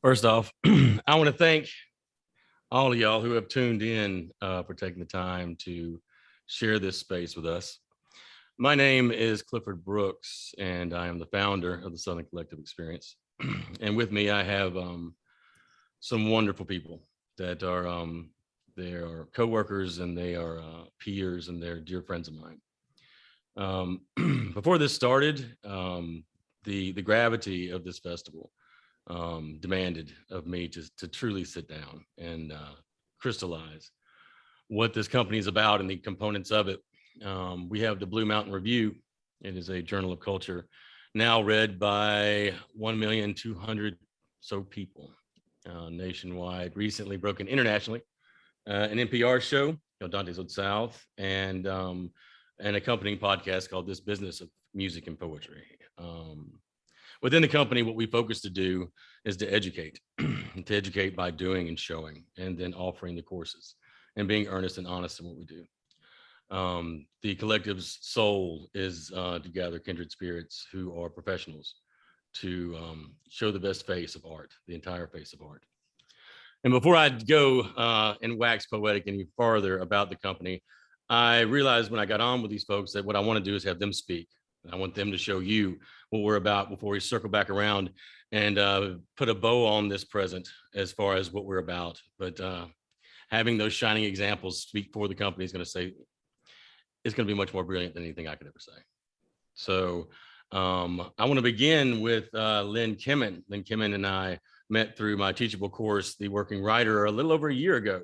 First off, I want to thank all of y'all who have tuned in for taking the time to share this space with us. My name is Clifford Brooks, and I am the founder of the Southern Collective Experience. And with me, I have some wonderful people that are they are coworkers and they are peers and they're dear friends of mine. Before this started, the gravity of this festival demanded of me to truly sit down and crystallize what this company is about and the components of it. We have the Blue Mountain Review. It is a journal of culture now read by 1,200,000 so people nationwide, recently broken internationally. An NPR show, Dante's Old South, and an accompanying podcast called This Business of Music and Poetry. Within the company, what we focus to do is to educate, to educate by doing and showing, and then offering the courses and being earnest and honest in what we do. The collective's soul is to gather kindred spirits who are professionals to show the best face of art, the entire face of art. And before I go and wax poetic any farther about the company, I realized when I got on with these folks that what I want to do is have them speak. I want them to show you what we're about before we circle back around and put a bow on this present as far as what we're about. But having those shining examples speak for the company is going to say, it's going to be much more brilliant than anything I could ever say. So I want to begin with Lynne Kimmen. Lynne Kimmen and I met through my teachable course, The Working Writer, a little over a year ago.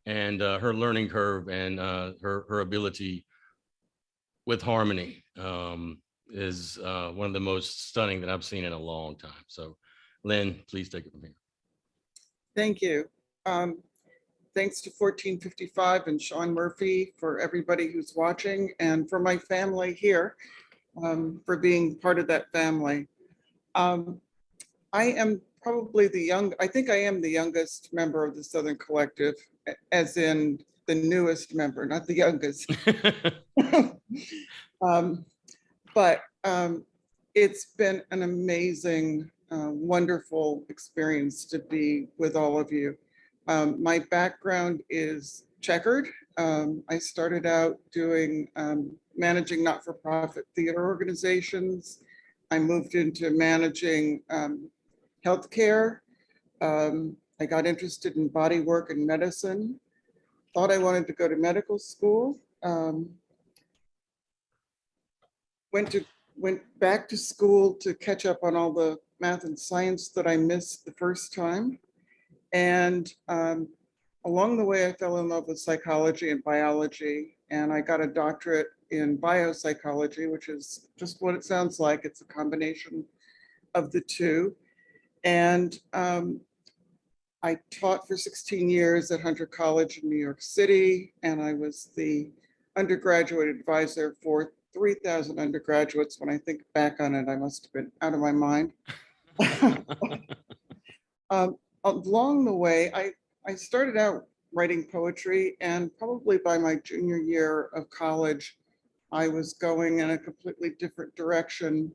And her learning curve and her ability with harmony is one of the most stunning that I've seen in a long time. So Lynne, please take it from here. Thank you. Thanks to 1455 and Sean Murphy for everybody who's watching, and for my family here for being part of that family. I am probably I think I am the youngest member of the Southern Collective, as in the newest member, not the youngest. But it's been an amazing, wonderful experience to be with all of you. My background is checkered. I started out doing managing not-for-profit theater organizations. I moved into managing healthcare. I got interested in body work and medicine. Thought I wanted to go to medical school. Went back to school to catch up on all the math and science that I missed the first time. And along the way, I fell in love with psychology and biology, and I got a doctorate in biopsychology, which is just what it sounds like. It's a combination of the two. And I taught for 16 years at Hunter College in New York City, and I was the undergraduate advisor for 3,000 undergraduates. When I think back on it, I must have been out of my mind. Along the way, I started out writing poetry, and probably by my junior year of college, I was going in a completely different direction.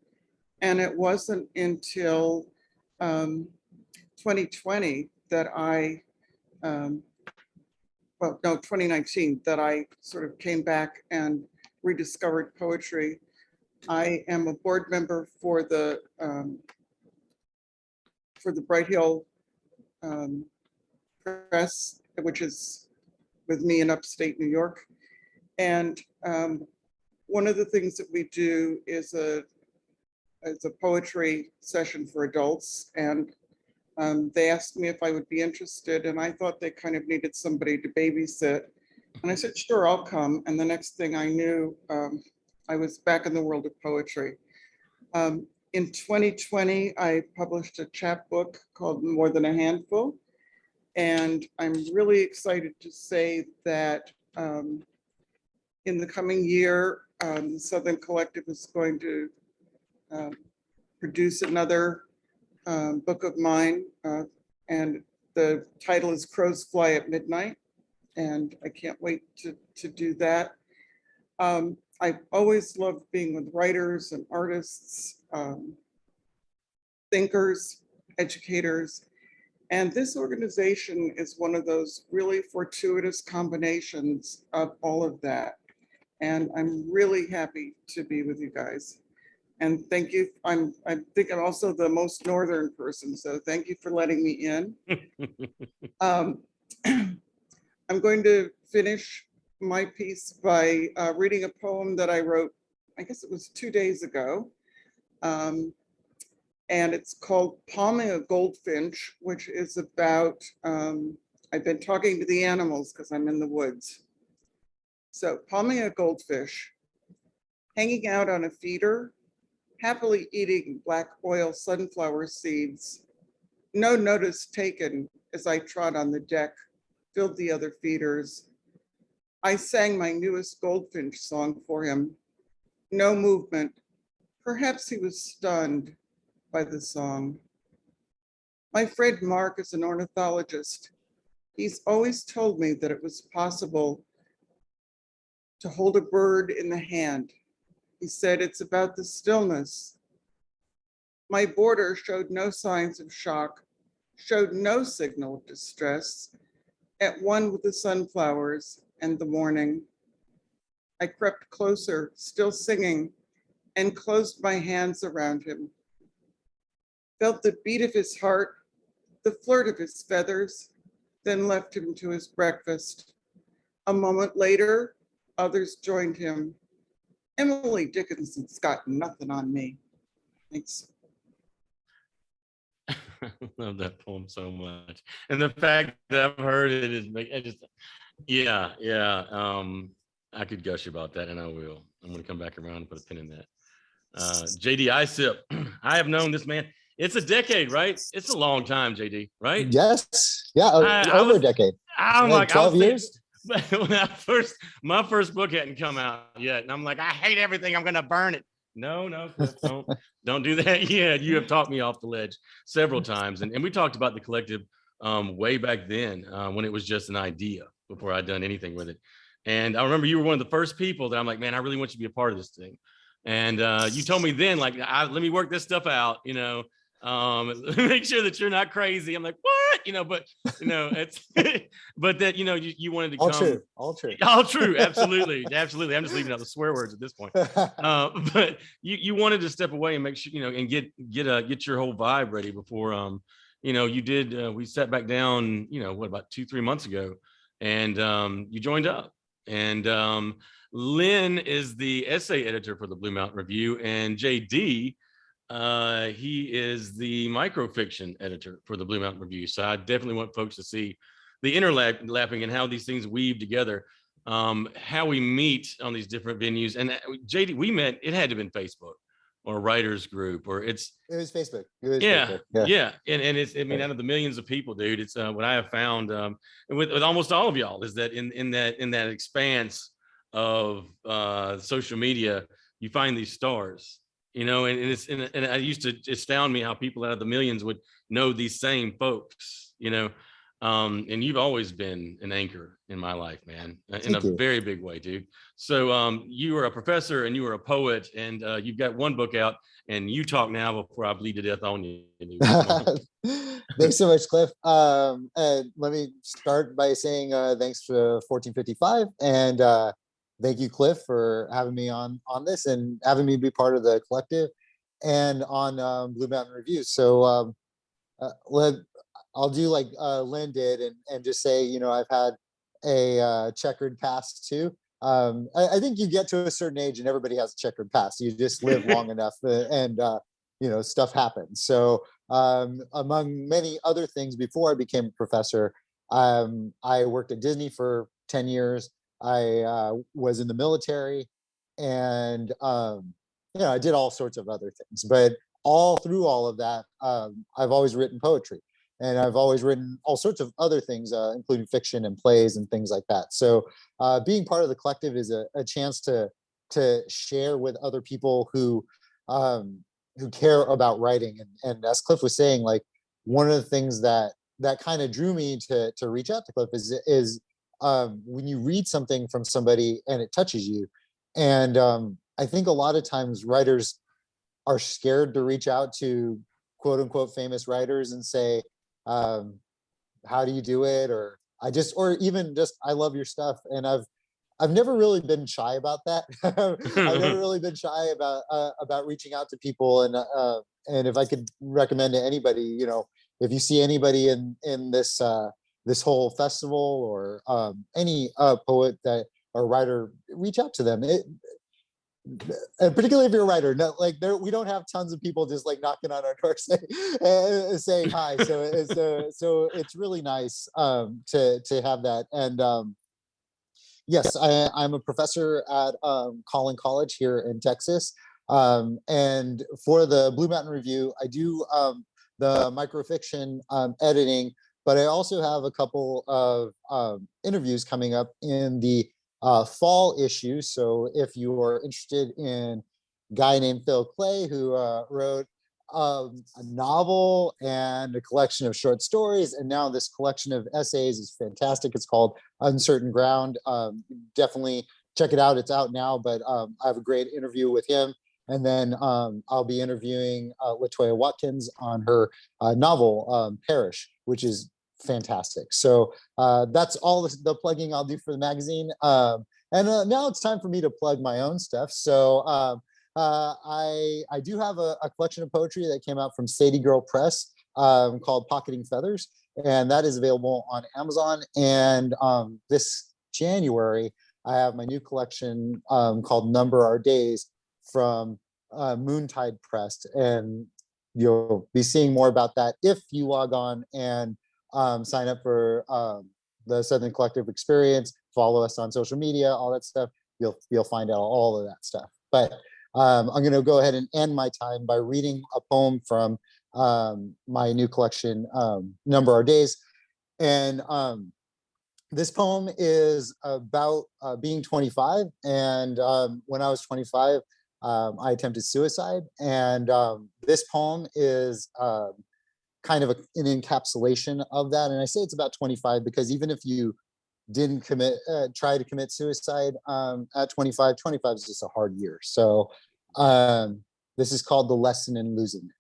And it wasn't until 2020 that 2019, that I sort of came back and rediscovered poetry. I am a board member for the Bright Hill Press, which is with me in upstate New York. And one of the things that we do is a poetry session for adults. And they asked me if I would be interested, and I thought they kind of needed somebody to babysit. And I said, sure, I'll come. And the next thing I knew, I was back in the world of poetry. In 2020, I published a chapbook called More Than a Handful. And I'm really excited to say that in the coming year, the Southern Collective is going to produce another book of mine. And the title is Crows Fly at Midnight. And I can't wait to do that. I've always loved being with writers and artists, thinkers, educators, And this organization is one of those really fortuitous combinations of all of that. And I'm really happy to be with you guys. And thank you. I think I'm also the most northern person, so thank you for letting me in. I'm going to finish my piece by reading a poem that I wrote, I guess it was 2 days ago. And it's called Palming a Goldfinch, which is about, I've been talking to the animals because I'm in the woods. So palming a goldfish, hanging out on a feeder, happily eating black oil sunflower seeds. No notice taken as I trod on the deck, filled the other feeders. I sang my newest goldfinch song for him. No movement. Perhaps he was stunned by the song. My friend Mark is an ornithologist. He's always told me that it was possible to hold a bird in the hand. He said it's about the stillness. My boarder showed no signs of shock, showed no signal of distress, at one with the sunflowers and the morning. I crept closer, still singing, and closed my hands around him. Felt the beat of his heart, the flirt of his feathers, then left him to his breakfast. A moment later, others joined him. Emily Dickinson's got nothing on me. Thanks. I love that poem so much, and the fact that I've heard it is, yeah. I could gush about that, and I will. I'm going to come back around and put a pin in that. JD Isip, I have known this man. It's a decade, right? It's a long time, JD, right? Yes. Yeah. Over a decade. I'm like 12 years. When my first book hadn't come out yet, and I'm like, I hate everything. I'm going to burn it. No, Cliff, don't do that. Yeah, you have talked me off the ledge several times, and we talked about the collective way back then when it was just an idea before I'd done anything with it. And I remember you were one of the first people that I'm like, man, I really want you to be a part of this thing. And you told me then, like, let me work this stuff out, make sure that you're not crazy. I'm like, what? But it's, but that, you wanted to come. All true. Absolutely. I'm just leaving out the swear words at this point. But you wanted to step away and make sure, and get your whole vibe ready before, you did, we sat back down, about 2-3 months ago, and you joined up. And Lynn is the essay editor for the Blue Mountain Review, and JD, he is the microfiction editor for the Blue Mountain Review. So I definitely want folks to see the interlapping and how these things weave together, how we meet on these different venues. And JD, we met, it had to have been Facebook or a writers group, or it was Facebook. Facebook. Yeah. And it's, out of the millions of people, dude, it's what I have found with almost all of y'all is that in that expanse of social media, you find these stars, and I used to astound me how people out of the millions would know these same folks, and you've always been an anchor in my life, man, in a very big way, dude. So you were a professor and you were a poet, and you've got one book out, and you talk now before I bleed to death on you. Thanks so much, Cliff. And let me start by saying thanks to 1455, and thank you, Cliff, for having me on this and having me be part of the collective and on Blue Mountain Review. So I'll do like Lynn did and just say, I've had a checkered past too. I think you get to a certain age and everybody has a checkered past. You just live long enough and stuff happens. So among many other things, before I became a professor, I worked at Disney for 10 years. I was in the military, and I did all sorts of other things. But all through all of that, I've always written poetry, and I've always written all sorts of other things, including fiction and plays and things like that. So being part of the collective is a chance to share with other people who care about writing. And as Cliff was saying, like, one of the things that kind of drew me to reach out to Cliff is when you read something from somebody and it touches you. And I think a lot of times writers are scared to reach out to quote unquote famous writers and say, how do you do it? Or or even just, I love your stuff. And I've never really been shy about that. I've never really been shy about reaching out to people. And if I could recommend to anybody, if you see anybody in this this whole festival, or any poet that or writer, reach out to them. And particularly if you're a writer, like we don't have tons of people just like knocking on our door saying hi. So it's really nice to have that. And yes, I'm a professor at Collin College here in Texas. And for the Blue Mountain Review, I do the microfiction editing, but I also have a couple of interviews coming up in the fall issue. So if you are interested in a guy named Phil Clay, who wrote a novel and a collection of short stories, and now this collection of essays is fantastic. It's called Uncertain Ground. Definitely check it out. It's out now, but I have a great interview with him. And then I'll be interviewing Latoya Watkins on her novel, Perish, which is fantastic. So that's all the plugging I'll do for the magazine. And now it's time for me to plug my own stuff. So I do have a collection of poetry that came out from Sadie Girl Press called Pocketing Feathers, and that is available on Amazon. And this January, I have my new collection called Number Our Days from Moontide Press, and you'll be seeing more about that if you log on and sign up for the Southern Collective Experience, follow us on social media, all that stuff. You'll find out all of that stuff. But I'm going to go ahead and end my time by reading a poem from my new collection, Number Our Days. And this poem is about being 25. And when I was 25, I attempted suicide. And this poem is kind of an encapsulation of that. And I say it's about 25 because even if you didn't try to commit suicide at 25, 25 is just a hard year. So this is called The Lesson in Losing It.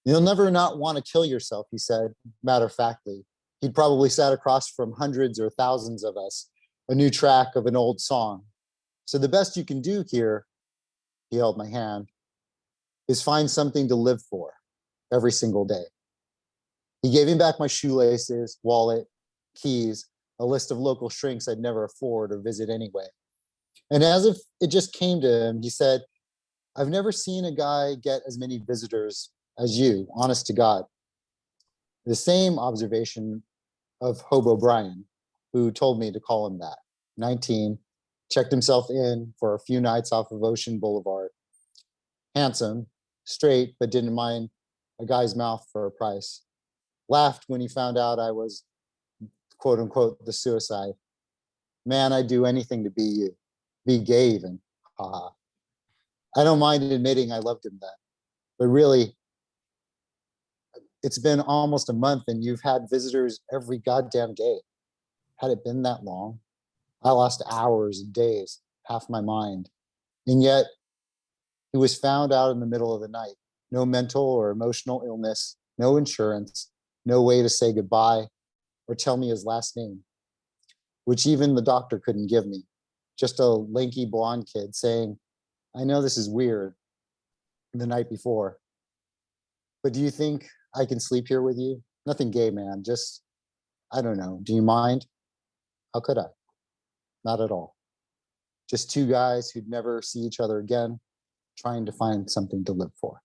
You'll never not want to kill yourself, he said, matter-of-factly. He'd probably sat across from hundreds or thousands of us, a new track of an old song. So the best you can do here, he held my hand, is find something to live for every single day. He gave me back my shoelaces, wallet, keys, a list of local shrinks I'd never afford or visit anyway. And as if it just came to him, he said, I've never seen a guy get as many visitors as you, honest to God. The same observation of Hobo Brian, who told me to call him that. 19, checked himself in for a few nights off of Ocean Boulevard. Handsome, straight, but didn't mind a guy's mouth for a price. Laughed when he found out I was, quote unquote, the suicide. Man, I'd do anything to be you. Be gay even. Haha. I don't mind admitting I loved him then. But really, it's been almost a month and you've had visitors every goddamn day. Had it been that long? I lost hours and days, half my mind. And yet, he was found out in the middle of the night. No mental or emotional illness, no insurance, no way to say goodbye or tell me his last name, which even the doctor couldn't give me. Just a lanky blonde kid saying, I know this is weird, the night before, but do you think I can sleep here with you? Nothing gay, man, just, I don't know, do you mind? How could I? Not at all. Just two guys who'd never see each other again, trying to find something to live for.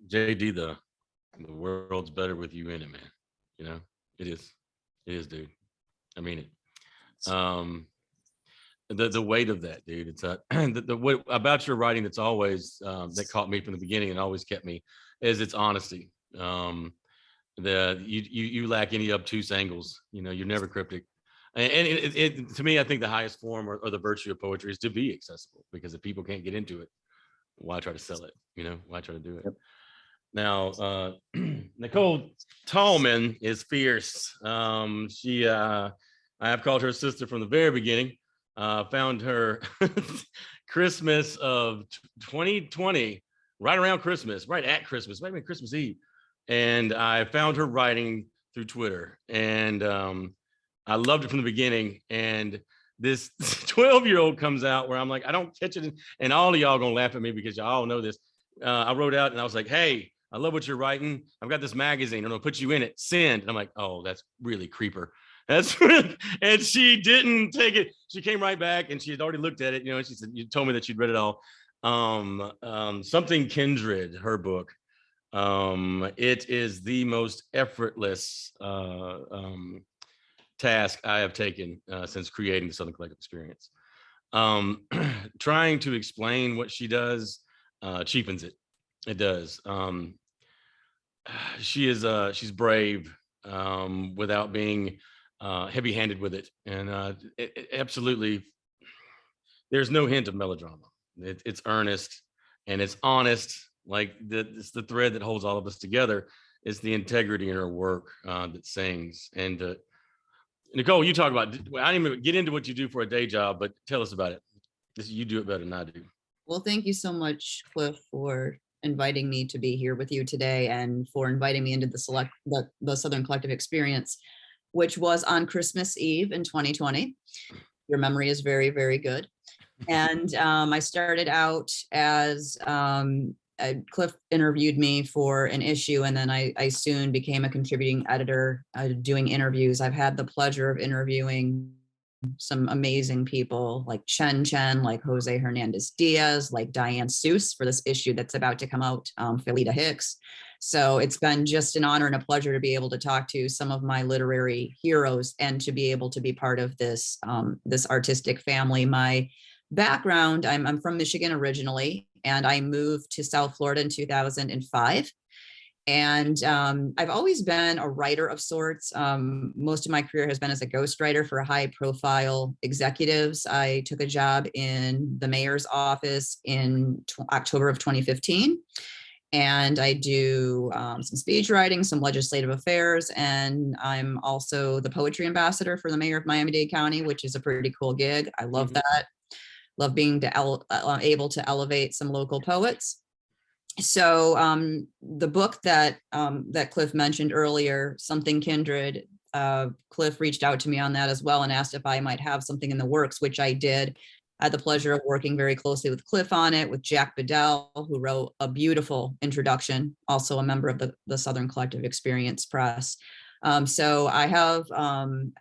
JD, the world's better with you in it, man. You know, it is, dude. I mean it. The weight of that, dude. It's the what about your writing that's always that caught me from the beginning and always kept me is its honesty. You lack any obtuse angles. You know, you're never cryptic. And it to me, I think the highest form or the virtue of poetry is to be accessible, because if people can't get into it, why try to sell it? You know, why try to do it? Yep. Now, Nicole Tallman is fierce. I have called her sister from the very beginning. Found her Christmas of 2020, right around Christmas, right at Christmas, might have been Christmas Eve. And I found her writing through Twitter, and I loved it from the beginning. And this 12-year-old comes out where I'm like, I don't catch it. And all of y'all gonna laugh at me because y'all all know this. I wrote out and I was like, hey, I love what you're writing. I've got this magazine. I'm gonna put you in it. Send. And I'm like, oh, that's really creeper. That's and she didn't take it. She came right back and she had already looked at it. You know, she said, you told me that you'd read it all. Something Kindred, her book. It is the most effortless task I have taken since creating the Southern Collective Experience. Trying to explain what she does cheapens it. It does. She's brave without being heavy-handed with it, and it absolutely. There's no hint of melodrama. It's earnest and it's honest. Like it's the thread that holds all of us together. It's the integrity in her work that sings. And Nicole, you talk about. I didn't even get into what you do for a day job, but tell us about it. You do it better than I do. Well, thank you so much, Cliff, for inviting me to be here with you today and for inviting me into the Southern Collective Experience, which was on Christmas Eve in 2020. Your memory is very, very good. And I started out as Cliff interviewed me for an issue, and then I soon became a contributing editor doing interviews. I've had the pleasure of interviewing some amazing people like Chen, like Jose Hernandez Diaz, like Diane Seuss for this issue that's about to come out, Felita Hicks. So it's been just an honor and a pleasure to be able to talk to some of my literary heroes and to be able to be part of this, this artistic family. My background, I'm from Michigan originally, and I moved to South Florida in 2005. And I've always been a writer of sorts. Most of my career has been as a ghostwriter for high profile executives. I took a job in the mayor's office in October of 2015. And I do some speech writing, some legislative affairs, and I'm also the poetry ambassador for the mayor of Miami-Dade County, which is a pretty cool gig. I love that. Love being able to elevate some local poets. So the book that Cliff mentioned earlier, Something Kindred, Cliff reached out to me on that as well and asked if I might have something in the works, which I did. I had the pleasure of working very closely with Cliff on it, with Jack Bedell, who wrote a beautiful introduction, also a member of the Southern Collective Experience Press. So I have,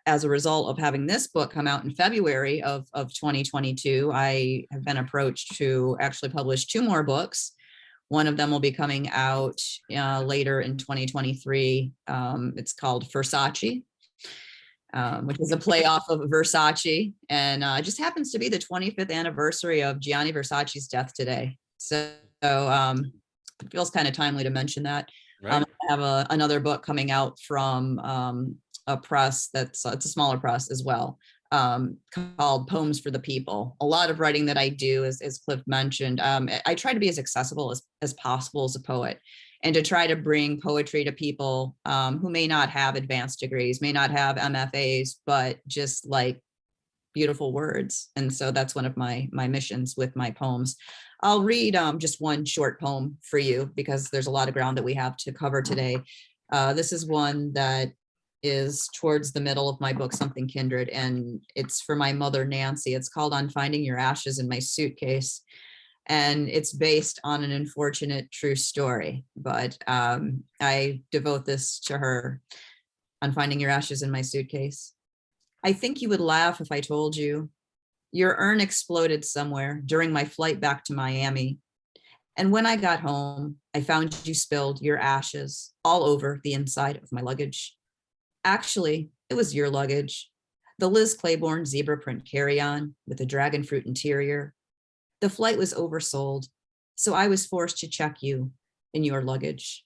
as a result of having this book come out in February of 2022, I have been approached to actually publish 2 more books. One of them will be coming out later in 2023. It's called Versace, which is a play off of Versace. And it just happens to be the 25th anniversary of Gianni Versace's death today. So it feels kind of timely to mention that. Right. I have another book coming out from a press it's a smaller press as well, called Poems for the People. A lot of writing that I do, as Cliff mentioned, I try to be as accessible as possible as a poet, and to try to bring poetry to people who may not have advanced degrees, may not have MFAs, but just like beautiful words. And so that's one of my missions with my poems. I'll read just one short poem for you because there's a lot of ground that we have to cover today. This is one that is towards the middle of my book, Something Kindred, and it's for my mother, Yancey. It's called On Finding Your Ashes in My Suitcase. And it's based on an unfortunate true story, but I devote this to her. On Finding Your Ashes in My Suitcase. I think you would laugh if I told you your urn exploded somewhere during my flight back to Miami. And when I got home, I found you spilled your ashes all over the inside of my luggage. Actually, it was your luggage. The Liz Claiborne zebra print carry-on with a dragon fruit interior. The flight was oversold, so I was forced to check you in your luggage.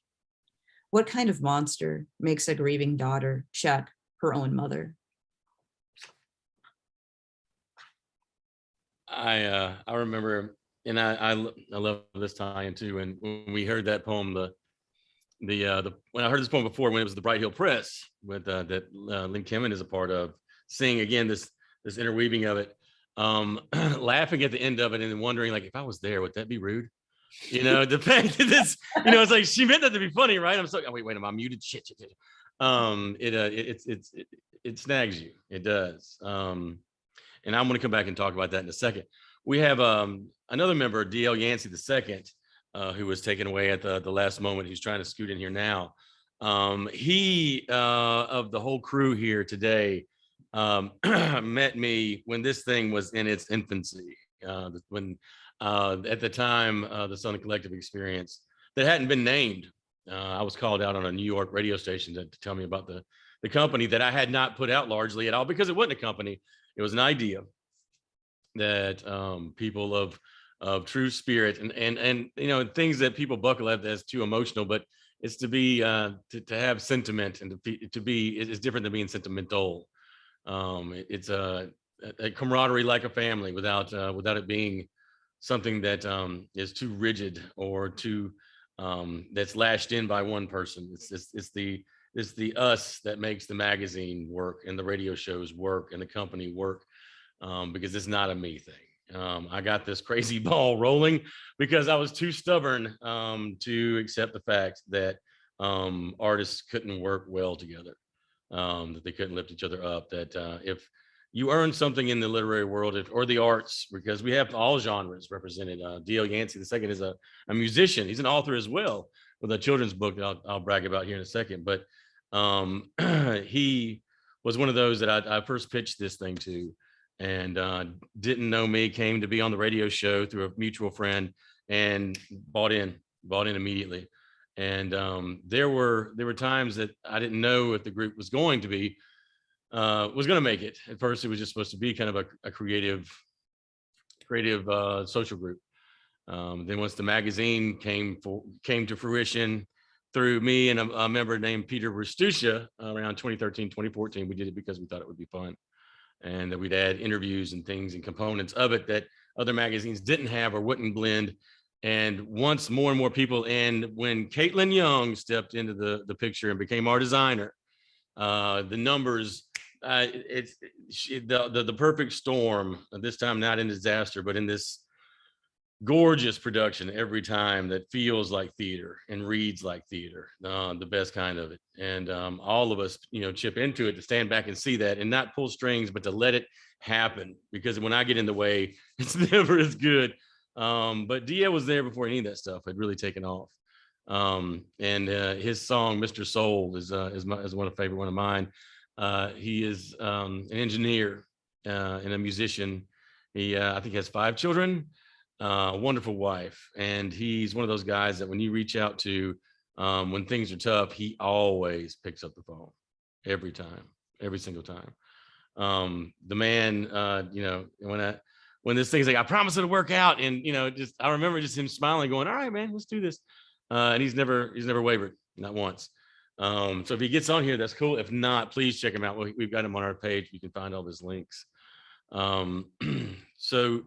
What kind of monster makes a grieving daughter check her own mother? I remember, and I love this tie-in too. And when we heard that poem, when I heard this poem before, when it was the Bright Hill Press with that Lynne Kimmen is a part of, seeing again this interweaving of it, laughing at the end of it and then wondering, like, if I was there, would that be rude? You know, the fact that this, you know, it's like she meant that to be funny, right? I'm so, oh, wait, am I muted? Shit. It snags you. It does. And I'm going to come back and talk about that in a second. We have another member, DL Yancey II, who was taken away at the last moment. He's trying to scoot in here now. He, of the whole crew here today, met me when this thing was in its infancy. When at the time, the Southern Collective experience that hadn't been named. I was called out on a New York radio station to tell me about the company that I had not put out largely at all, because it wasn't a company. It was an idea that people of true spirit and you know, things that people buckle at as too emotional, but it's to be to have sentiment and to be is different than being sentimental. It's a camaraderie like a family without it being something that is too rigid or too that's lashed in by one person. It's the us that makes the magazine work and the radio shows work and the company work, because it's not a me thing. I got this crazy ball rolling because I was too stubborn to accept the fact that artists couldn't work well together, that they couldn't lift each other up, that if you earn something in the literary world or the arts, because we have all genres represented. D.L. Yancey II is a musician. He's an author as well with a children's book that I'll brag about here in a second. But he was one of those that I first pitched this thing to, and didn't know me, came to be on the radio show through a mutual friend and bought in immediately. And there were times that I didn't know if the group was going to make it. At first, it was just supposed to be kind of a creative social group. Then once the magazine came to fruition through me and a member named Peter Rustusha around 2013, 2014, we did it because we thought it would be fun, and that we'd add interviews and things and components of it that other magazines didn't have or wouldn't blend. And once more and more people, and when Caitlin Young stepped into the picture and became our designer, the numbers, the perfect storm, this time not in disaster, but in this gorgeous production every time that feels like theater and reads like theater, the best kind of it. And all of us, you know, chip into it to stand back and see that and not pull strings, but to let it happen, because when I get in the way, it's never as good. But Dia was there before any of that stuff had really taken off. And his song Mr. Soul is one of favorite one of mine. He is an engineer and a musician. He I think has 5 children, a wonderful wife, and he's one of those guys that when you reach out to when things are tough, he always picks up the phone every time, every single time. The man, you know, when this thing's like, I promise it'll work out, and you know, just I remember just him smiling, going, "All right, man, let's do this," and he's never wavered, not once. So if he gets on here, that's cool. If not, please check him out. We've got him on our page. You can find all his links. So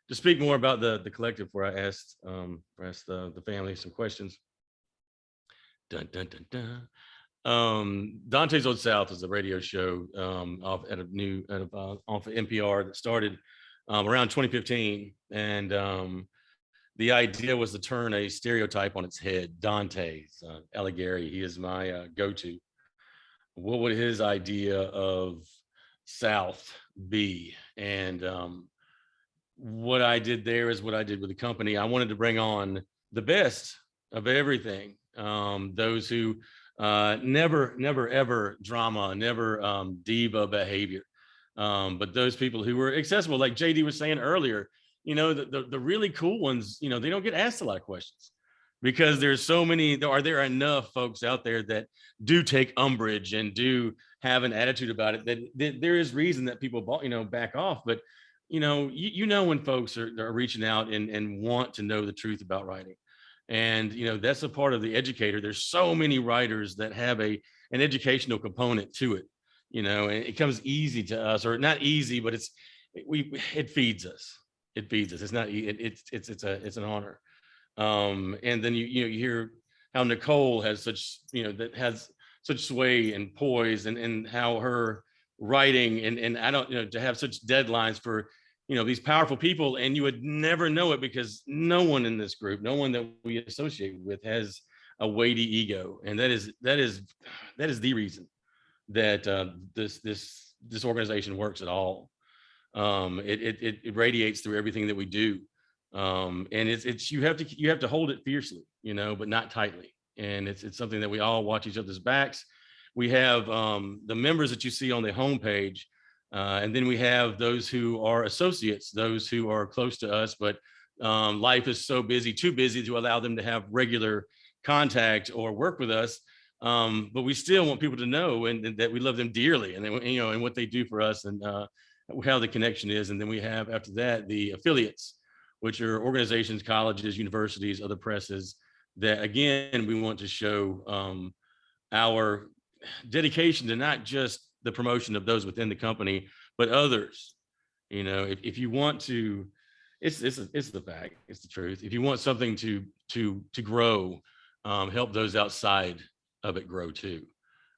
to speak more about the collective, where I asked the family some questions. Dun, dun, dun, dun. Dante's Old South is a radio show off of NPR that started around 2015, and the idea was to turn a stereotype on its head. Dante's Alighieri, he is my go-to. What would his idea of South be? And what I did there is what I did with the company. I wanted to bring on the best of everything. Those who never ever drama, never diva behavior, but those people who were accessible, like JD was saying earlier. You know, the really cool ones, you know, they don't get asked a lot of questions because there's so many. Are there enough folks out there that do take umbrage and do have an attitude about it that there is reason that people, you know, back off. But you know when folks are reaching out and want to know the truth about writing. And you know, that's a part of the educator. There's so many writers that have an educational component to it, you know, and it comes easy to us, or not easy, but it feeds us. It feeds us. It's not, it's an honor. And then you hear how Nicole has such, you know, that has such sway and poise, and how her writing and I don't, you know, to have such deadlines for these powerful people, and you would never know it because no one in this group, no one that we associate with has a weighty ego. And that is the reason that this organization works at all. It radiates through everything that we do. And it's you have to hold it fiercely, but not tightly. And it's something that we all watch each other's backs. We have the members that you see on the homepage, and then we have those who are associates, those who are close to us, but life is so busy, too busy to allow them to have regular contact or work with us. But we still want people to know and that we love them dearly, and and what they do for us, and how the connection is. And then we have, after that, the affiliates, which are organizations, colleges, universities, other presses, that again, we want to show our dedication to not just the promotion of those within the company, but others. If you want to, it's the fact, it's the truth. If you want something to grow, help those outside of it grow too.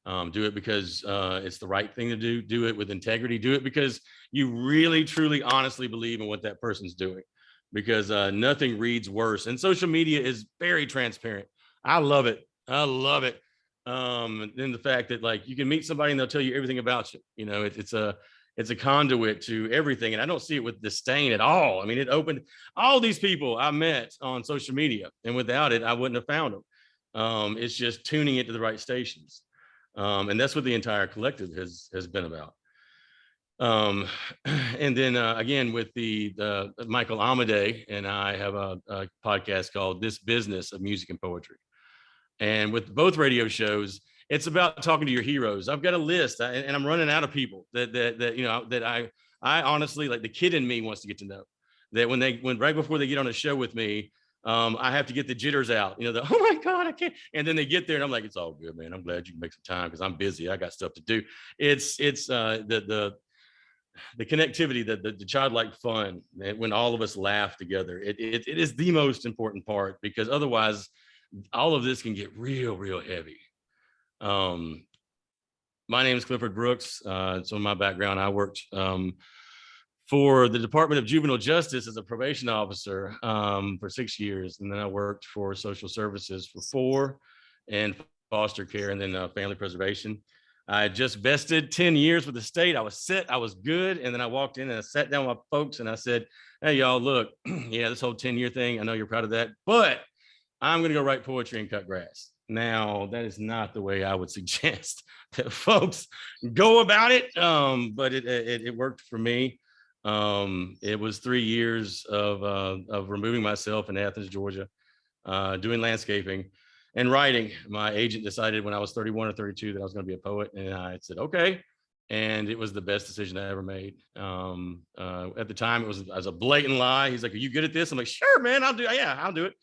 Do it because it's the right thing to do. Do it with integrity. Do it because you really, truly, honestly believe in what that person's doing. Because nothing reads worse. And social media is very transparent. I love it. I love it. Then the fact that, like, you can meet somebody and they'll tell you everything about you. It's a conduit to everything. And I don't see it with disdain at all. I mean, it opened all these people I met on social media, and without it, I wouldn't have found them. It's just tuning it to the right stations. And that's what the entire collective has been about. And then again, with the Michael Amadei and I have a podcast called This Business of Music and Poetry. And with both radio shows, it's about talking to your heroes. I've got a list, and I'm running out of people that I honestly, like, the kid in me wants to get to know. That when right before they get on a show with me, I have to get the jitters out, oh my God, I can't. And then they get there and I'm like, it's all good, man. I'm glad you can make some time because I'm busy. I got stuff to do. It's the connectivity, the childlike fun, when all of us laugh together. It is the most important part, because otherwise all of this can get real heavy. My name is Clifford Brooks. So in my background, I worked for the Department of Juvenile Justice as a probation officer for 6 years. And then I worked for social services for 4, and foster care, and then family preservation. I just vested 10 years with the state. I was set, I was good. And then I walked in and I sat down with my folks and I said, hey, y'all, look, yeah, this whole 10-year thing, I know you're proud of that, but I'm going to go write poetry and cut grass. Now, that is not the way I would suggest that folks go about it, but it worked for me. It was 3 years of removing myself in Athens, Georgia, doing landscaping and writing. My agent decided when I was 31 or 32 that I was going to be a poet, and I said, okay. And it was the best decision I ever made. At the time, it was a blatant lie. He's like, are you good at this? I'm like, sure, man, I'll do it.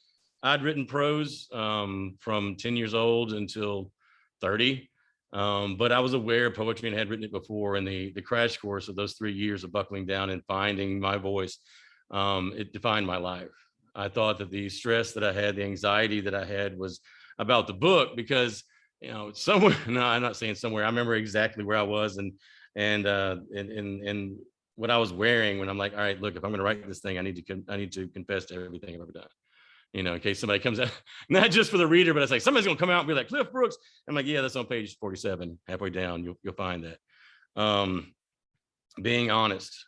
I'd written prose from 10 years old until 30. But I was aware of poetry and had written it before. And the crash course of those 3 years of buckling down and finding my voice, it defined my life. I thought that the stress that I had, the anxiety that I had, was about the book, because somewhere, no, I'm not saying somewhere, I remember exactly where I was and what I was wearing when I'm like, all right, look, if I'm going to write this thing, I need to confess to everything I've ever done. In case somebody comes out, not just for the reader, but it's like somebody's gonna come out and be like, Cliff Brooks. I'm like, yeah, that's on page 47, halfway down. You'll find that. Being honest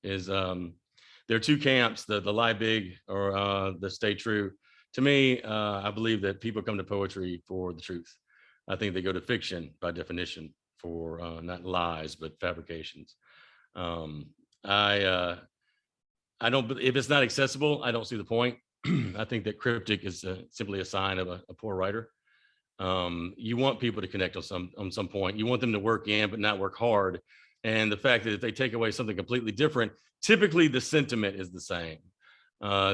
is there are 2 camps: the lie big or the stay true. To me, I believe that people come to poetry for the truth. I think they go to fiction by definition for not lies but fabrications. I don't. If it's not accessible, I don't see the point. I think that cryptic is simply a sign of a poor writer. You want people to connect on some point. You want them to work in, but not work hard. And the fact that if they take away something completely different, typically the sentiment is the same.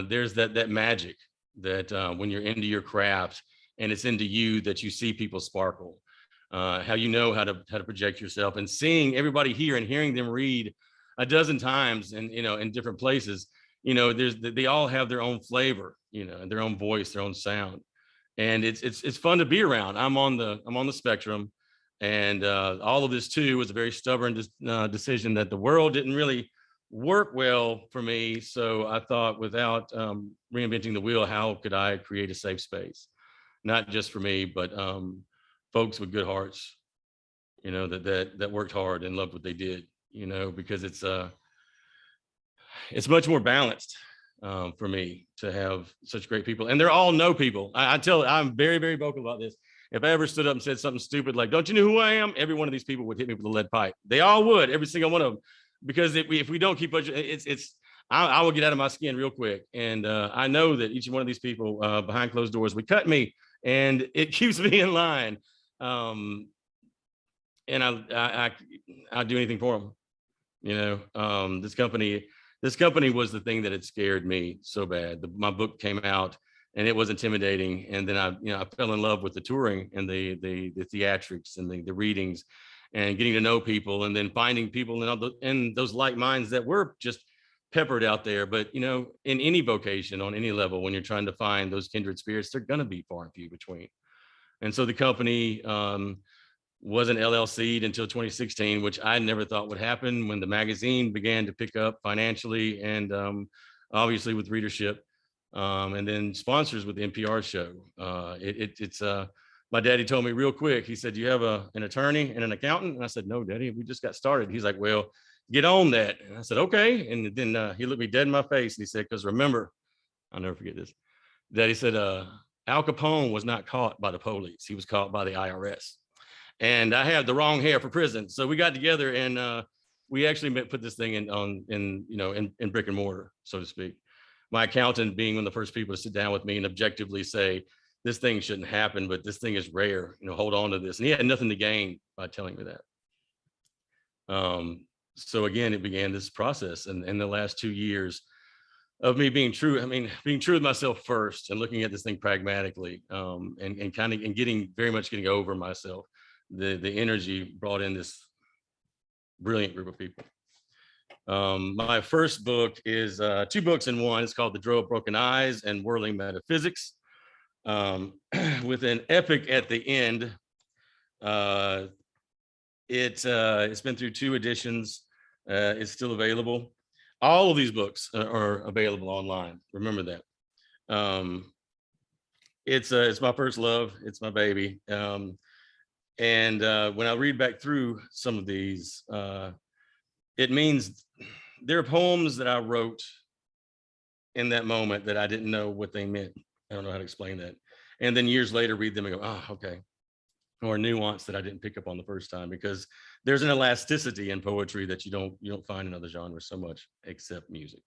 There's that magic that when you're into your craft and it's into you, that you see people sparkle. How you know how to project yourself, and seeing everybody here and hearing them read a dozen times and in different places. They all have their own flavor, and their own voice, their own sound, and it's fun to be around. I'm on the spectrum, and all of this too was a very stubborn decision that the world didn't really work well for me. So I thought, without reinventing the wheel, how could I create a safe space? Not just for me, but folks with good hearts, you know, that worked hard and loved what they did, you know, because it's much more balanced for me to have such great people. And they're all no people. I'm very, very vocal about this. If I ever stood up and said something stupid like, "Don't you know who I am?" Every one of these people would hit me with a lead pipe. They all would, every single one of them. Because if we don't keep I will get out of my skin real quick. And I know that each one of these people behind closed doors would cut me, and it keeps me in line. And I'll do anything for them. You know, this company was the thing that had scared me so bad. My book came out, and it was intimidating. And then I fell in love with the touring and the theatrics and the readings, and getting to know people, and then finding people in those like minds that were just peppered out there. But, you know, in any vocation, on any level, when you're trying to find those kindred spirits, they're going to be far and few between. And so the company wasn't LLC'd until 2016, which I never thought would happen, when the magazine began to pick up financially, and obviously with readership, and then sponsors with the NPR show. It's my daddy told me real quick. He said, "Do you have an attorney and an accountant?" And I said, "No, Daddy, we just got started." He's like, "Well, get on that." And I said, "Okay." And then he looked me dead in my face, and he said, "Because remember," I'll never forget this, Daddy said, "Al Capone was not caught by the police. He was caught by the IRS." And I had the wrong hair for prison. So we got together, and we actually put this thing in brick and mortar, so to speak. My accountant being one of the first people to sit down with me and objectively say, "This thing shouldn't happen, but this thing is rare, you know, hold on to this." And he had nothing to gain by telling me that. So again, it began this process, and in the last 2 years of me being true with myself first, and looking at this thing pragmatically, and getting over myself. The energy brought in this brilliant group of people. My first book is 2 books in one. It's called The Draw of Broken Eyes and Whirling Metaphysics, with an epic at the end. It's been through 2 editions. It's still available. All of these books are available online. Remember that. It's my first love. It's my baby. And when I read back through some of these, it means there are poems that I wrote in that moment that I didn't know what they meant. I don't know how to explain that. And then years later, read them and go, "Oh, okay." Or nuance that I didn't pick up on the first time, because there's an elasticity in poetry that you don't find in other genres so much, except music.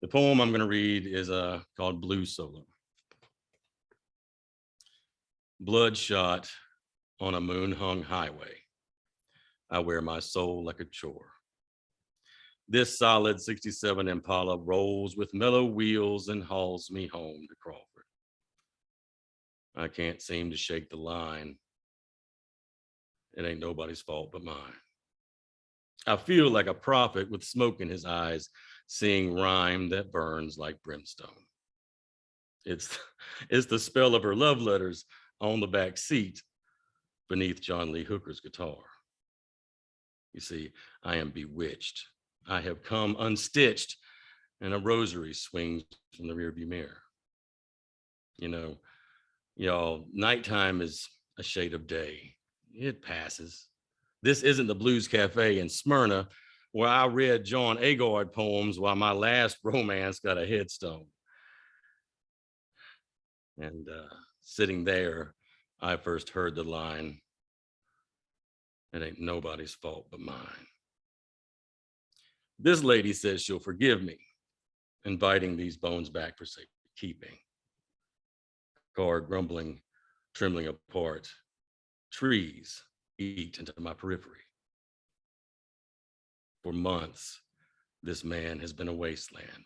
The poem I'm going to read is called Blues Solo. Bloodshot on a moon-hung highway, I wear my soul like a chore. This solid 67 Impala rolls with mellow wheels and hauls me home to Crawford. I can't seem to shake the line. It ain't nobody's fault but mine. I feel like a prophet with smoke in his eyes, seeing rhyme that burns like brimstone. It's the spell of her love letters on the back seat beneath John Lee Hooker's guitar. You see, I am bewitched. I have come unstitched, and a rosary swings from the rearview mirror. You know, y'all, nighttime is a shade of day. It passes. This isn't the Blues Cafe in Smyrna, where I read John Agard poems while my last romance got a headstone. And sitting there, I first heard the line, "It ain't nobody's fault but mine." This lady says she'll forgive me, inviting these bones back for safekeeping. Car grumbling, trembling apart. Trees eat into my periphery. For months, this man has been a wasteland.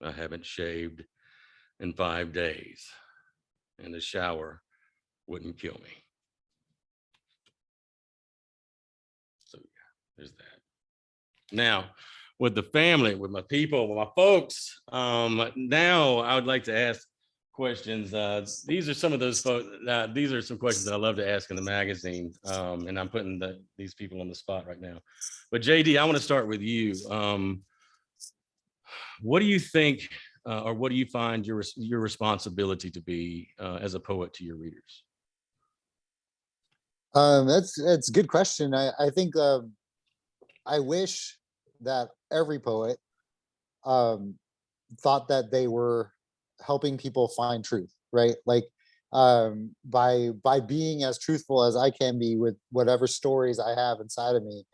I haven't shaved in 5 days, and a shower wouldn't kill me. So yeah, there's that. Now, with the family, with my people, with my folks, now I would like to ask questions. These are some of those these are some questions that I love to ask in the magazine, and I'm putting these people on the spot right now. But JD, I want to start with you. What do you think, or what do you find your responsibility to be as a poet to your readers? That's a good question. I think I wish that every poet thought that they were helping people find truth, right? Like by being as truthful as I can be with whatever stories I have inside of me,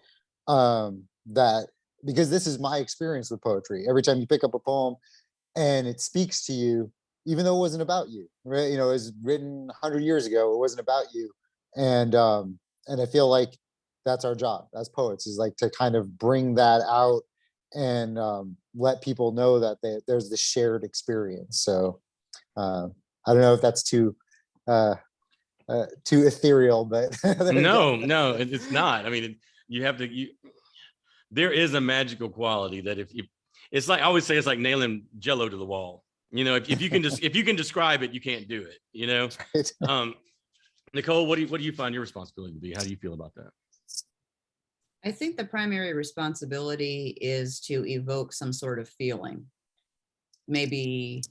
that because this is my experience with poetry. Every time you pick up a poem and it speaks to you, even though it wasn't about you, right? You know, it was written 100 years ago. It wasn't about you, and I feel like that's our job as poets, is like to kind of bring that out and let people know that there's this shared experience. So I don't know if that's too ethereal, but No, it's not. I mean, there is a magical quality that if it's like I always say, it's like nailing Jello to the wall. You know, if you can just if you can describe it, you can't do it. You know, Nicole, what do you find your responsibility to be? How do you feel about that? I think the primary responsibility is to evoke some sort of feeling. Maybe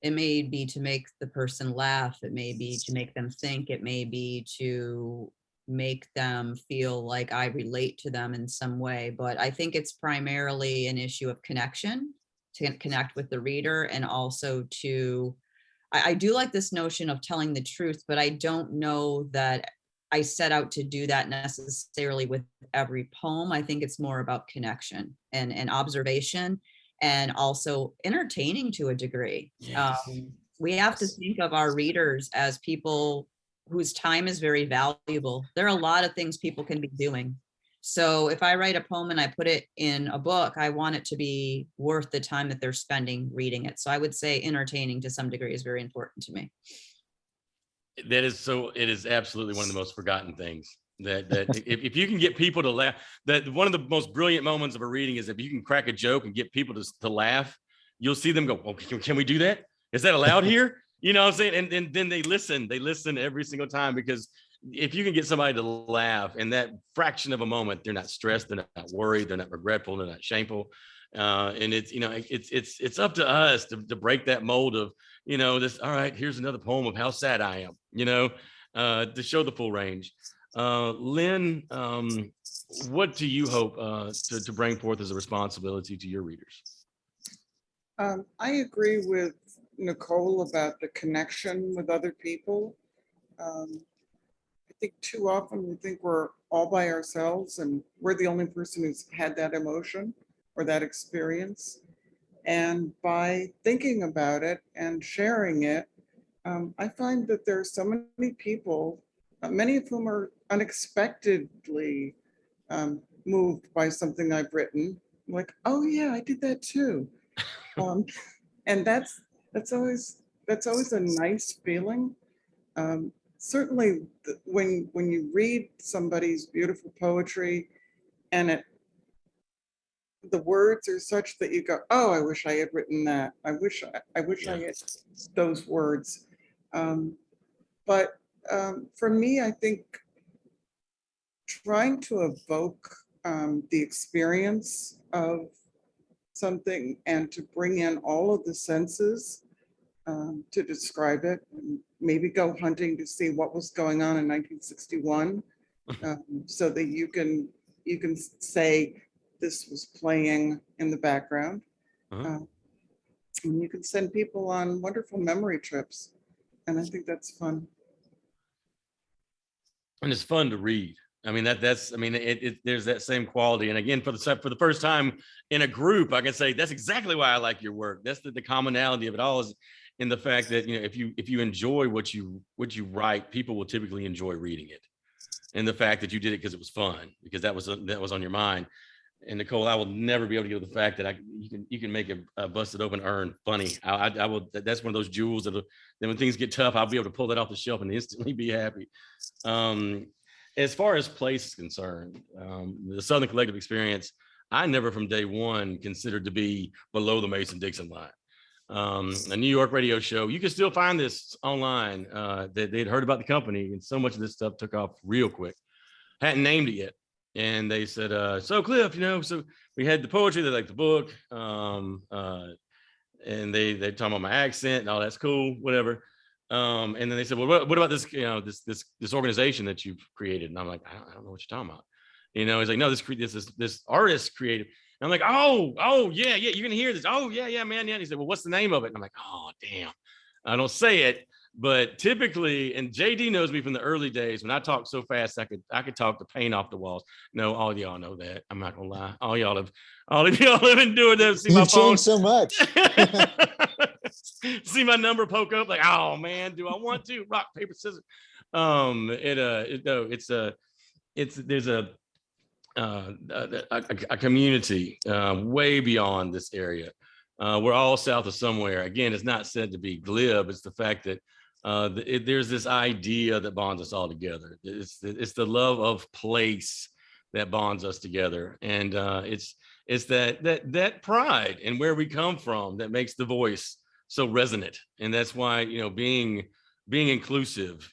it may be to make the person laugh. It may be to make them think. It may be to make them feel like I relate to them in some way. But I think it's primarily an issue of connection, to connect with the reader, and also to, I do like this notion of telling the truth, but I don't know that I set out to do that necessarily with every poem. I think it's more about connection and observation, and also entertaining to a degree. Yes. We have to think of our readers as people whose time is very valuable. There are a lot of things people can be doing. So if I write a poem and I put it in a book, I want it to be worth the time that they're spending reading it. So I would say entertaining to some degree is very important to me. That is so. It is absolutely one of the most forgotten things. That if you can get people to laugh, that one of the most brilliant moments of a reading is if you can crack a joke and get people to laugh, you'll see them go, "Oh, can we do that? Is that allowed here?" You know what I'm saying? And then they listen every single time, because if you can get somebody to laugh in that fraction of a moment, they're not stressed, they're not worried, they're not regretful, they're not shameful. And it's, you know, it's up to us to break that mold of, you know, this, all right, here's another poem of how sad I am, you know, to show the full range. Lynne, what do you hope to bring forth as a responsibility to your readers? I agree with Nicole about the connection with other people. I think too often we think we're all by ourselves and we're the only person who's had that emotion or that experience. And by thinking about it and sharing it, I find that there are so many people, many of whom are unexpectedly moved by something I've written. I'm like, oh yeah, I did that too. And that's always a nice feeling. Certainly when you read somebody's beautiful poetry and the words are such that you go, oh, I wish I had written that. I wish I had those words. But for me, I think trying to evoke the experience of something and to bring in all of the senses to describe it, and maybe go hunting to see what was going on in 1961, so that you can say this was playing in the background. And you can send people on wonderful memory trips, and I think that's fun. And it's fun to read. I mean, that's, I mean, there's that same quality. And again, for the first time in a group, I can say that's exactly why I like your work. That's the commonality of it all, is in the fact that, you know, if you enjoy what you write, people will typically enjoy reading it. And the fact that you did it because it was fun, because that was on your mind. And Nicole, I will never be able to get the fact that you can make a busted open urn funny. I will. That's one of those jewels that then when things get tough, I'll be able to pull that off the shelf and instantly be happy. As far as place is concerned, the Southern Collective experience, I never from day one considered to be below the Mason-Dixon line. a New York radio show. You can still find this online. They'd heard about the company, and so much of this stuff took off real quick. Hadn't named it yet. And they said, so Cliff, so we had the poetry, they liked the book. And they talking about my accent and all that's cool, whatever. And then they said, well, what about this, this organization that you've created? And I'm like, I don't know what you're talking about. He's like, no, this artist created. And I'm like, oh, yeah, you're gonna hear this. Oh, yeah, man, yeah. And he said, well, what's the name of it? And I'm like, oh, damn, I don't say it. But typically, and JD knows me from the early days, when I talk so fast, I could talk the paint off the walls. No, all y'all know that. I'm not gonna lie. All of y'all have been doing that. See my You've phone changed so much. see my number poke up, like, oh man, do I want to? Rock, paper, scissors. There's a community way beyond this area. We're all south of somewhere. Again, it's not said to be glib. It's the fact that there's this idea that bonds us all together. It's the love of place that bonds us together, and it's that pride and where we come from that makes the voice so resonant. And that's why being inclusive,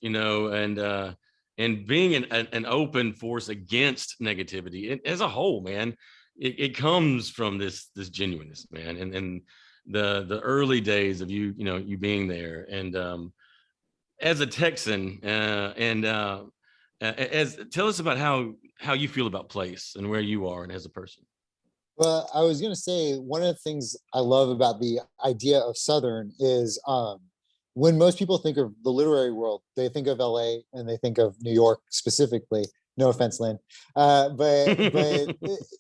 and being an open force against negativity as a whole, man. It comes from this genuineness, man, and the early days of you being there, and as a Texan, tell us about how you feel about place and where you are and as a person. Well, I was going to say, one of the things I love about the idea of Southern is when most people think of the literary world, they think of LA and they think of New York specifically. No offense, Lynn. But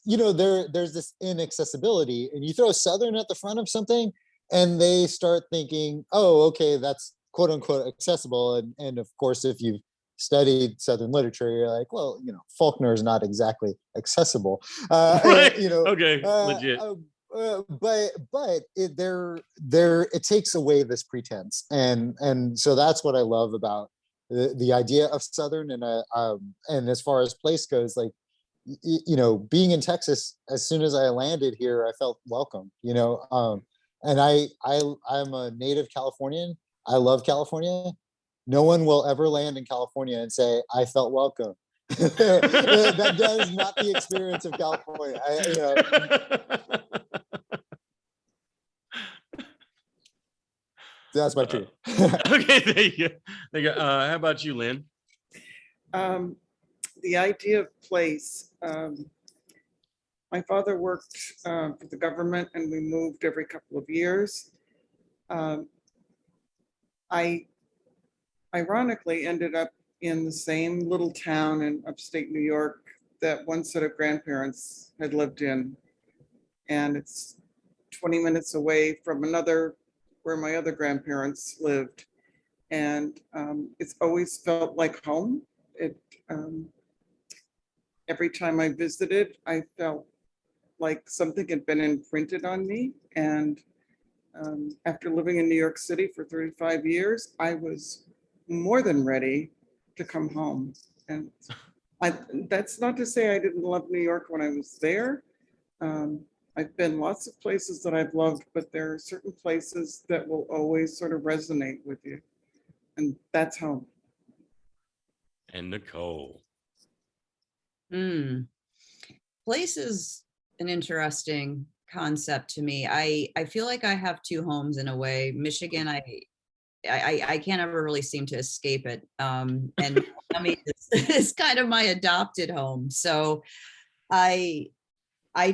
there's this inaccessibility, and you throw Southern at the front of something and they start thinking, oh, okay, that's quote unquote accessible. And of course, if you've studied Southern literature, you're like, well, Faulkner is not exactly accessible. Right. Okay, legit. But it takes away this pretense, and so that's what I love about the idea of Southern. And as far as place goes, like being in Texas, as soon as I landed here, I felt welcome. And I'm a native Californian. I love California. No one will ever land in California and say, I felt welcome. That is not the experience of California. That's my truth. Okay, there you go. How about you, Lynn? The idea of place. My father worked for the government, and we moved every couple of years. I ironically ended up in the same little town in upstate New York that one set of grandparents had lived in. And it's 20 minutes away from another where my other grandparents lived. And it's always felt like home. Every time I visited, I felt like something had been imprinted on me. And after living in New York City for 35 years, I was more than ready to come home. And that's not to say I didn't love New York when I was there. I've been lots of places that I've loved, but there are certain places that will always sort of resonate with you. And that's home. And Nicole. Place is an interesting concept to me. I feel like I have two homes in a way. Michigan, I can't ever really seem to escape it. And Miami is kind of my adopted home. So I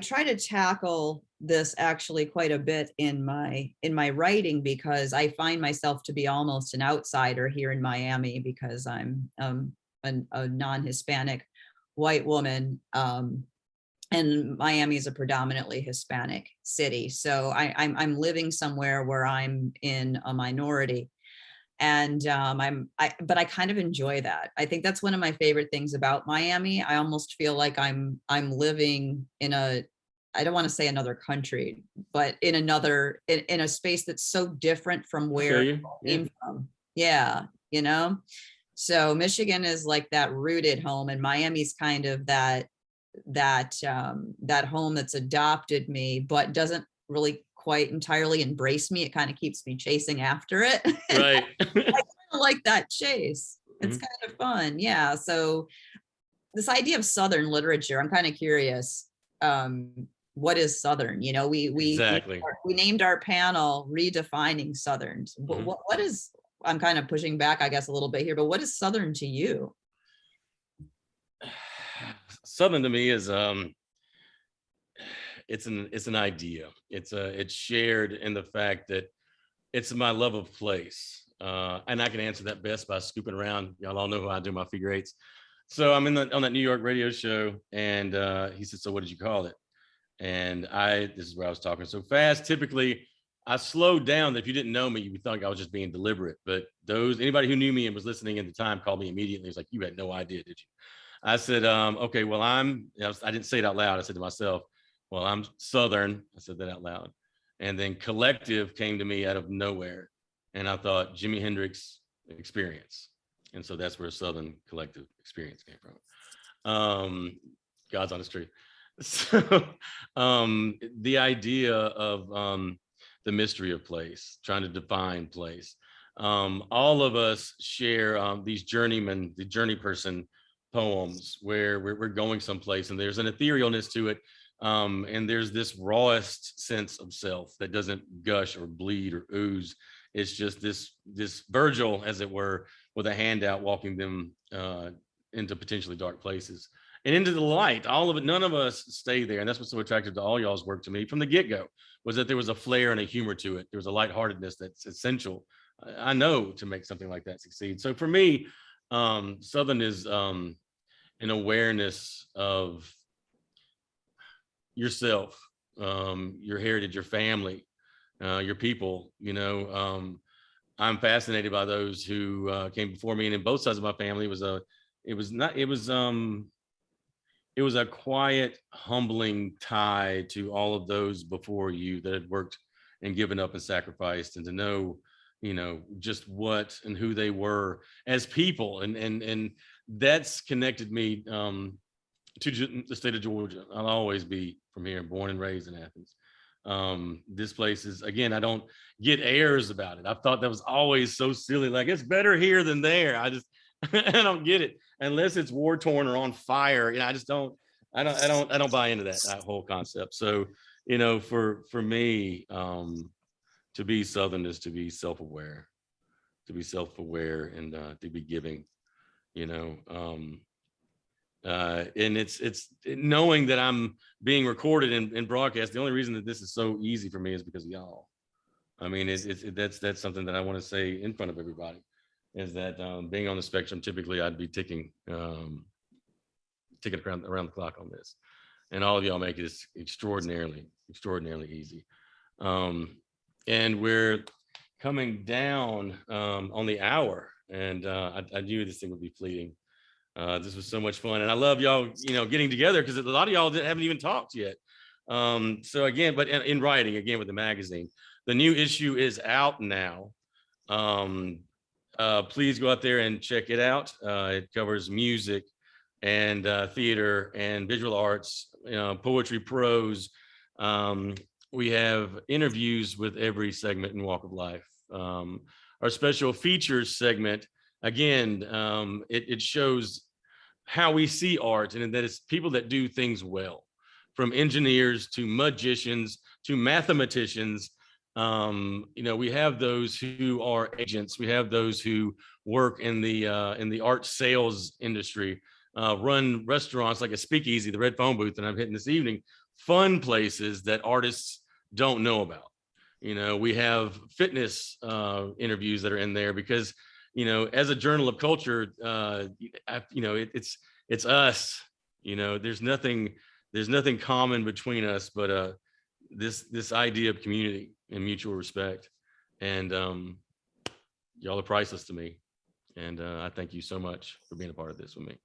try to tackle this actually quite a bit in my writing, because I find myself to be almost an outsider here in Miami, because I'm a non-Hispanic white woman. And Miami is a predominantly Hispanic city. So I'm living somewhere where I'm in a minority. And but I kind of enjoy that. I think that's one of my favorite things about Miami. I almost feel like I'm living in I don't want to say another country, but in a space that's so different from where I came from. Yeah, So Michigan is like that rooted home, and Miami's kind of that home that's adopted me, but doesn't really quite entirely embrace me. It kind of keeps me chasing after it. Right. I kind of like that chase. It's Mhm. kind of fun. Yeah. So this idea of Southern literature, I'm kind of curious. What is Southern? You know, Exactly. we named our panel Redefining Southerns. Mhm. What is, I'm kind of pushing back, I guess, a little bit here, but what is Southern to you? Southern to me is it's an idea. It's shared in the fact that it's my love of place. And I can answer that best by scooping around. Y'all all know how I do my figure eights. So I'm on that New York radio show, and he said, "So what did you call it?" And this is where I was talking so fast. Typically, I slowed down. If you didn't know me, you would think I was just being deliberate. But anybody who knew me and was listening at the time called me immediately. It was like, "You had no idea, did you?" I said, "Okay, well, I didn't say it out loud. I said to myself, well, I'm Southern." I said that out loud. And then collective came to me out of nowhere. And I thought Jimi Hendrix Experience. And so that's where Southern Collective Experience came from. God's honest truth. So the idea of the mystery of place, trying to define place. All of us share these journeyman, the journey person poems where we're going someplace, and there's an etherealness to it. And there's this rawest sense of self that doesn't gush or bleed or ooze. It's just this Virgil, as it were, with a hand out, walking them into potentially dark places and into the light. All of it, none of us stay there. And that's what's so attractive to all y'all's work to me from the get-go, was that there was a flair and a humor to it. There was a lightheartedness that's essential, I know, to make something like that succeed. So for me, Southern is an awareness of yourself, your heritage, your family, your people. I'm fascinated by those who came before me, and in both sides of my family, it was a quiet, humbling tie to all of those before you that had worked and given up and sacrificed, and to know, just what and who they were as people, and that's connected me to the state of Georgia. I'll always be from here, born and raised in Athens. This place is, again, I don't get airs about it. I thought that was always so silly, like it's better here than there. I don't get it unless it's war torn or on fire. I just don't. I don't buy into that whole concept. So, for me, to be Southern is to be self-aware, and to be giving. And it's knowing that I'm being recorded and broadcast. The only reason that this is so easy for me is because of y'all. I mean, that's something that I want to say in front of everybody, is that being on the spectrum, typically I'd be ticking around the clock on this, and all of y'all make it extraordinarily easy. And we're coming down on the hour, and I knew this thing would be fleeting. This was so much fun, and I love y'all, getting together, because a lot of y'all haven't even talked yet. So again, but in writing, again, with the magazine, the new issue is out now. Please go out there and check it out. It covers music and theater and visual arts, poetry, prose. We have interviews with every segment and walk of life. Our special features segment, again, it shows how we see art, and that it's people that do things well, from engineers to magicians to mathematicians. We have those who are agents. We have those who work in the art sales industry, run restaurants like a Speakeasy, the Red Phone Booth that I'm hitting this evening, fun places that artists don't know about. We have fitness interviews that are in there, because as a journal of culture, it's us. There's nothing common between us, but this idea of community and mutual respect. And y'all are priceless to me. And I thank you so much for being a part of this with me.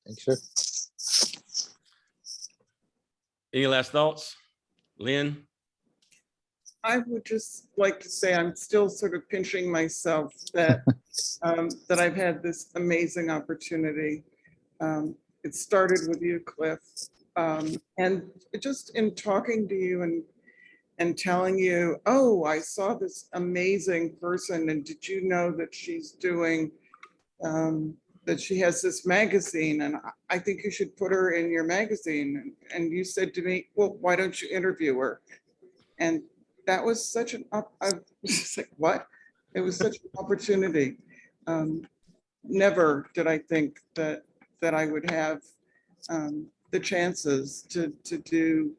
Thanks, sir. Any last thoughts, Lynn? I would just like to say I'm still sort of pinching myself that that I've had this amazing opportunity. It started with you, Cliff, and just in talking to you and telling you, oh, I saw this amazing person, and did you know that she's doing, that she has this magazine, and I think you should put her in your magazine. And you said to me, well, why don't you interview her? And that was such an I was just like, what? It was such an opportunity. Never did I think that I would have the chances to do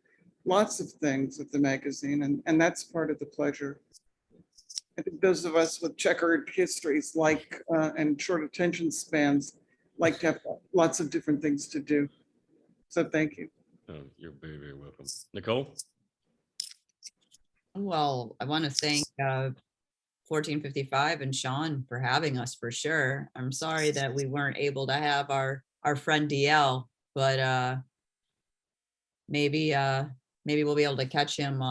lots of things with the magazine, and that's part of the pleasure. I think those of us with checkered histories like and short attention spans like to have lots of different things to do. So thank you. Oh, you're very, very welcome. Nicole? Well, I want to thank 1455 and Sean for having us for sure. I'm sorry that we weren't able to have our friend DL, but maybe we'll be able to catch him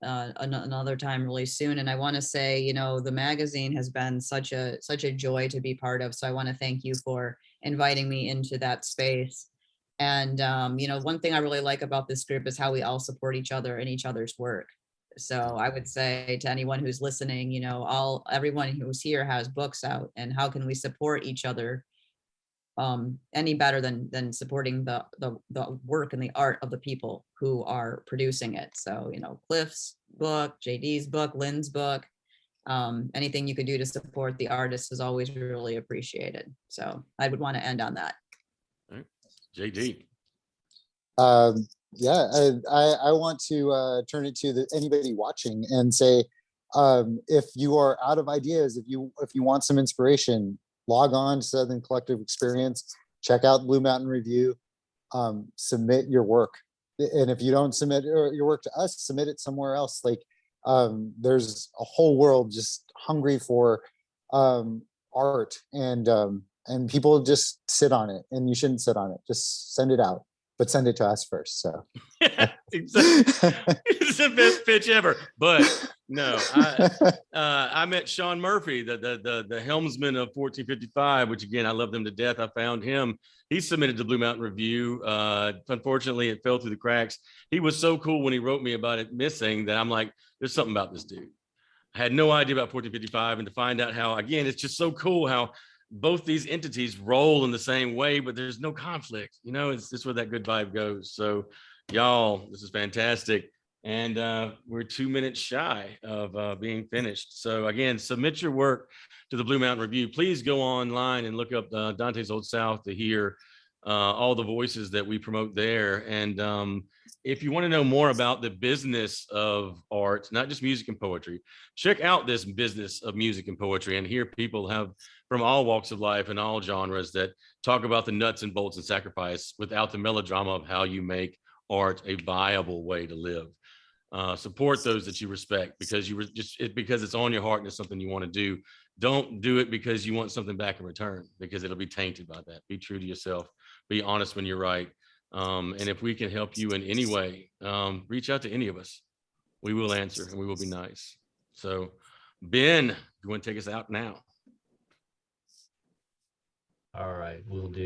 another time really soon. And I want to say, you know, the magazine has been such a joy to be part of. So I want to thank you for inviting me into that space. And you know, one thing I really like about this group is how we all support each other and each other's work. So I would say to anyone who's listening, you know, everyone who's here has books out, and how can we support each other any better than supporting the work and the art of the people who are producing it. So, you know, Cliff's book, JD's book, Lynne's book, anything you could do to support the artists is always really appreciated. So I would want to end on that. All right. JD. Yeah, I want to turn it to anybody watching and say, if you are out of ideas, if you want some inspiration, log on to Southern Collective Experience, check out Blue Mountain Review, submit your work. And if you don't submit your work to us, submit it somewhere else. Like there's a whole world just hungry for art, and people just sit on it, and you shouldn't sit on it. Just send it out, but send it to us first. So Exactly. It's the best pitch ever. But no, I met Sean Murphy, the helmsman of 1455, which again, I love them to death. I found him. He submitted to Blue Mountain Review. Unfortunately, it fell through the cracks. He was so cool when he wrote me about it missing that I'm like, there's something about this dude. I had no idea about 1455, and to find out how, again, it's just so cool how both these entities roll in the same way, but there's no conflict. You know, it's where that good vibe goes. So y'all, this is fantastic. And we're 2 minutes shy of being finished. So again, submit your work to the Blue Mountain Review. Please go online and look up Dante's Old South to hear all the voices that we promote there. And if you want to know more about the business of art, not just music and poetry, check out this business of music and poetry and hear people have from all walks of life and all genres that talk about the nuts and bolts and sacrifice without the melodrama of how you make art a viable way to live. Support those that you respect because because it's on your heart and it's something you want to do. Don't do it because you want something back in return, because it'll be tainted by that. Be true to yourself. Be honest when you're right. And if we can help you in any way, reach out to any of us. We will answer and we will be nice. So Ben, you want to take us out now? All right, we'll do.